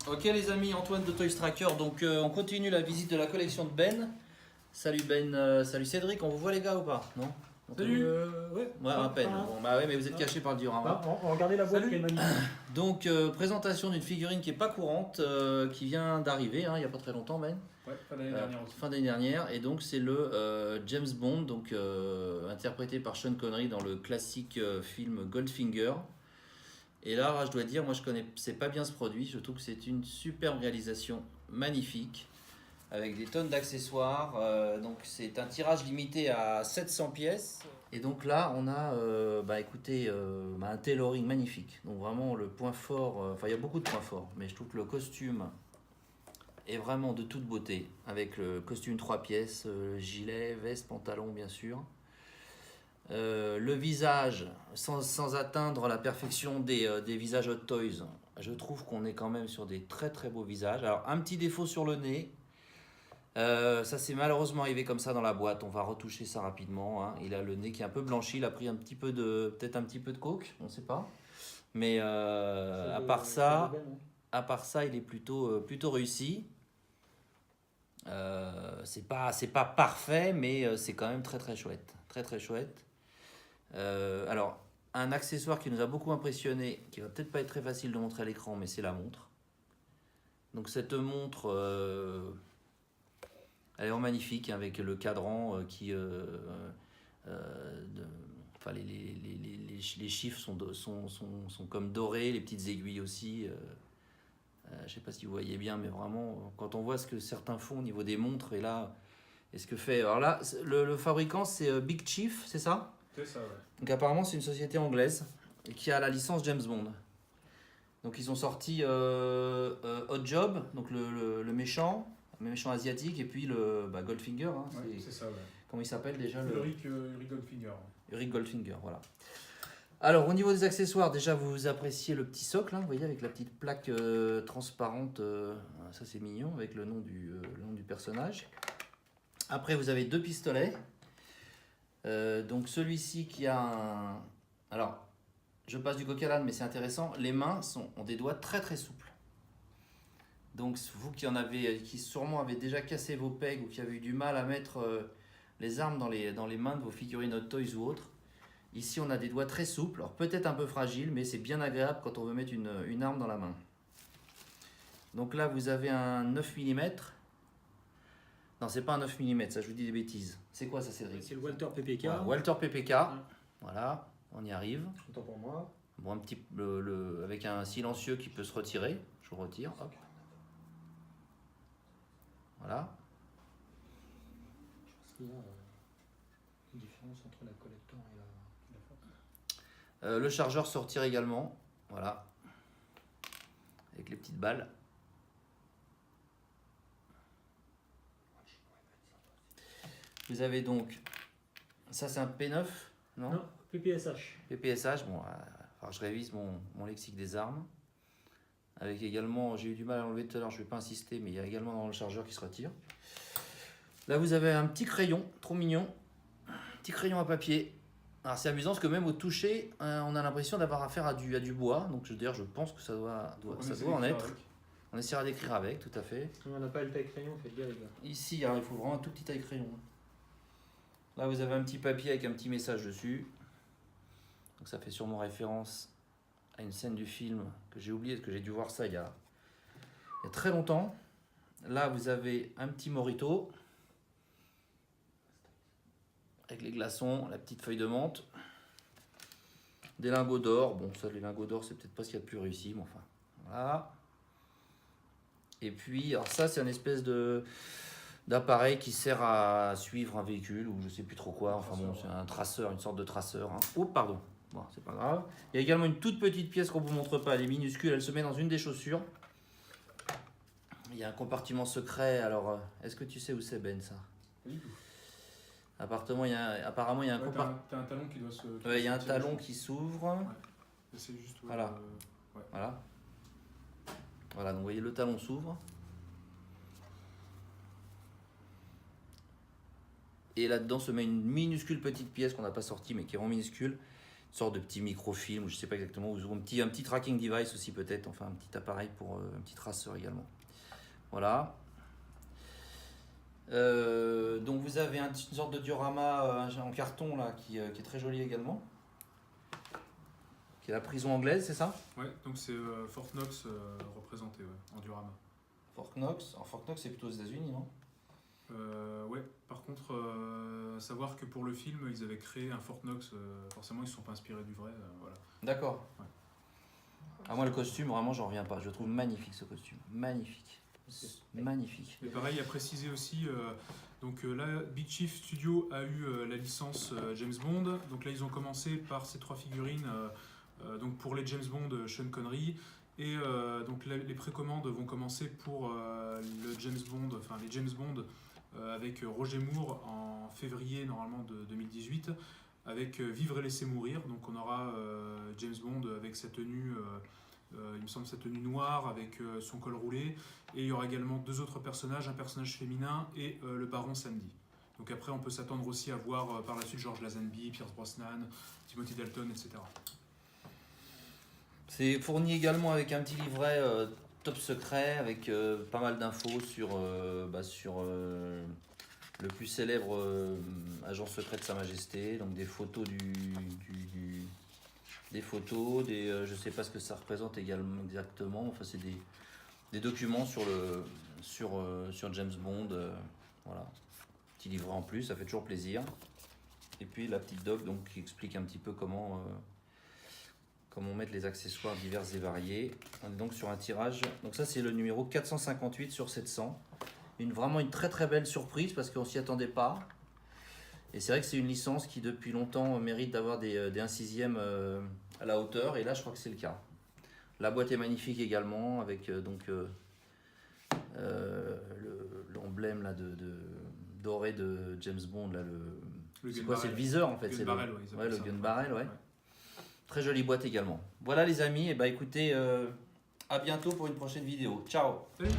Ok les amis, Antoine de Toys Tracker, donc on continue la visite de la collection de Ben. Salut Ben, salut Cédric, on vous voit les gars ou pas? Non? Salut. Ouais, à peine. Bon, bah ouais, mais vous êtes cachés par le diorama. Regardez la boîte qui est magnifique. Donc présentation d'une figurine qui est pas courante, qui vient d'arriver, hein, il n'y a pas très longtemps Ben. Ouais, fin d'année dernière aussi. Fin d'année dernière, et donc c'est le James Bond, donc interprété par Sean Connery dans le classique film Goldfinger. Et là, je dois dire, moi je connaissais pas bien ce produit, je trouve que c'est une superbe réalisation, magnifique, avec des tonnes d'accessoires. Donc c'est un tirage limité à 700 pièces. Et donc là, on a écoutez, un tailoring magnifique. Donc vraiment le point fort, enfin il y a beaucoup de points forts, mais je trouve que le costume est vraiment de toute beauté, avec le costume 3 pièces, gilet, veste, pantalon bien sûr. Le visage, sans atteindre la perfection des visages Hot Toys, je trouve qu'on est quand même sur des très très beaux visages. Alors un petit défaut sur le nez, ça c'est malheureusement arrivé comme ça dans la boîte, on va retoucher ça rapidement, hein. Il a le nez qui est un peu blanchi, il a pris peut-être un petit peu de coke, on ne sait pas. Mais à part ça, il est plutôt réussi. C'est pas parfait, mais c'est quand même très très chouette. Très très chouette. Alors, un accessoire qui nous a beaucoup impressionné, qui va peut-être pas être très facile de montrer à l'écran, mais c'est la montre. Donc cette montre, elle est en magnifique, hein, avec le cadran enfin, les chiffres sont comme dorés, les petites aiguilles aussi. Je sais pas si vous voyez bien, mais vraiment, quand on voit ce que certains font au niveau des montres, et ce que fait... Alors là, le fabricant, c'est Big Chief, c'est ça? C'est ça, ouais. Donc apparemment, c'est une société anglaise qui a la licence James Bond. Donc ils ont sorti Hot Job, donc le méchant asiatique, et puis le Goldfinger. Hein, ouais, c'est ça, ouais. Comment il s'appelle déjà? Ulrich Goldfinger. Ulrich Goldfinger, voilà. Alors au niveau des accessoires, déjà vous appréciez le petit socle, hein, vous voyez, avec la petite plaque transparente, ça c'est mignon, avec le nom du personnage. Après vous avez deux pistolets. Donc celui-ci qui a un... Alors, je passe du coq à l'âne, mais c'est intéressant. Les mains ont des doigts très très souples. Donc vous qui sûrement avez déjà cassé vos pegs ou qui avez eu du mal à mettre les armes dans les mains de vos figurines Hot Toys ou autres, ici on a des doigts très souples, alors peut-être un peu fragiles, mais c'est bien agréable quand on veut mettre une arme dans la main. Donc là vous avez un 9 mm. Non, c'est pas un 9 mm, ça je vous dis des bêtises. C'est quoi ça, Cédric? C'est le Walter PPK. Voilà, Walter PPK. Ouais. Voilà, on y arrive. Autant pour moi. Bon, avec un silencieux qui peut se retirer. Je le retire. Hop. Voilà. Je pense qu'il y a une différence entre la collector et la... Le chargeur se retire également. Voilà. Avec les petites balles. Vous avez donc... Ça, c'est un P9, non? Non, PPSH. PPSH, bon, alors je révise mon lexique des armes. Avec également, j'ai eu du mal à l'enlever tout à l'heure, je ne vais pas insister, mais il y a également dans le chargeur qui se retire. Là, vous avez un petit crayon, trop mignon. Petit crayon à papier. Alors, c'est amusant parce que même au toucher, on a l'impression d'avoir affaire à du bois. Donc, d'ailleurs, je pense que ça doit en être. Avec. On essaiera d'écrire avec, tout à fait. On n'a pas le taille crayon, faites gaffe, les gars. Ici, alors, il faut vraiment un tout petit taille crayon. Là, vous avez un petit papier avec un petit message dessus. Donc, ça fait sûrement référence à une scène du film que j'ai oublié, parce que j'ai dû voir ça il y a très longtemps. Là, vous avez un petit morito avec les glaçons, la petite feuille de menthe, des lingots d'or. Bon, ça, les lingots d'or, c'est peut-être pas ce qu'il y a de plus réussi, mais enfin, voilà. Et puis, alors ça, c'est une espèce d'appareil qui sert à suivre un véhicule ou je sais plus trop quoi. Enfin bon, c'est un traceur, une sorte de traceur. Hein. Oh, pardon. Bon, c'est pas grave. Il y a également une toute petite pièce qu'on ne vous montre pas, elle est minuscule, elle se met dans une des chaussures. Il y a un compartiment secret, alors est-ce que tu sais où c'est Ben ça? Oui. Apparemment, il y a un compartiment. T'as un talon qui doit se... Il y a un talon qui s'ouvre. Ouais. C'est juste... Voilà. Ouais. Voilà. Voilà, donc vous voyez le talon s'ouvre. Et là-dedans se met une minuscule petite pièce qu'on n'a pas sortie mais qui est vraiment minuscule, sorte de petit microfilm, je sais pas exactement, ou un petit tracking device aussi peut-être, enfin un petit appareil pour un petit traceur également. Voilà. Donc vous avez une sorte de diorama en carton là qui est très joli également. Qui est la prison anglaise, c'est ça? Ouais, donc c'est Fort Knox représenté en diorama. Fort Knox. Alors Fort Knox c'est plutôt aux États-Unis, non? Ouais, par contre, savoir que pour le film, ils avaient créé un Fort Knox, forcément ils ne se sont pas inspirés du vrai, voilà. D'accord. Ouais. Ah, moi le costume, vraiment j'en reviens pas. Je le trouve magnifique ce costume. Magnifique. Magnifique. Et pareil, à préciser aussi, donc là, Big Chief Studio a eu la licence James Bond. Donc là, ils ont commencé par ces 3 figurines. Donc pour les James Bond, Sean Connery. Et donc là, les précommandes vont commencer pour le James Bond, enfin les James Bond avec Roger Moore en février normalement de 2018. Avec Vivre et laisser mourir. Donc on aura James Bond avec sa tenue. Il me semble sa tenue noire avec son col roulé, et il y aura également 2 autres personnages, un personnage féminin et le baron Sandy. Donc après on peut s'attendre aussi à voir par la suite George Lazenby, Pierce Brosnan, Timothy Dalton, etc. C'est fourni également avec un petit livret top secret avec pas mal d'infos sur le plus célèbre agent secret de Sa Majesté, donc des photos des photos, je sais pas ce que ça représente également exactement, enfin c'est des documents sur James Bond, voilà, petit livret en plus, ça fait toujours plaisir. Et puis la petite doc donc qui explique un petit peu comment mettre les accessoires divers et variés. On est donc sur un tirage, donc ça c'est le numéro 458 sur 700. Vraiment une très très belle surprise parce qu'on s'y attendait pas. Et c'est vrai que c'est une licence qui depuis longtemps mérite d'avoir des 1/6 à la hauteur, et là je crois que c'est le cas. La boîte est magnifique également avec l'emblème là doré de James Bond là, c'est quoi, c'est le viseur en fait, gun c'est barrel, le gun barrel, ouais. Très jolie boîte également. Voilà les amis, et écoutez, à bientôt pour une prochaine vidéo. Ciao. Salut.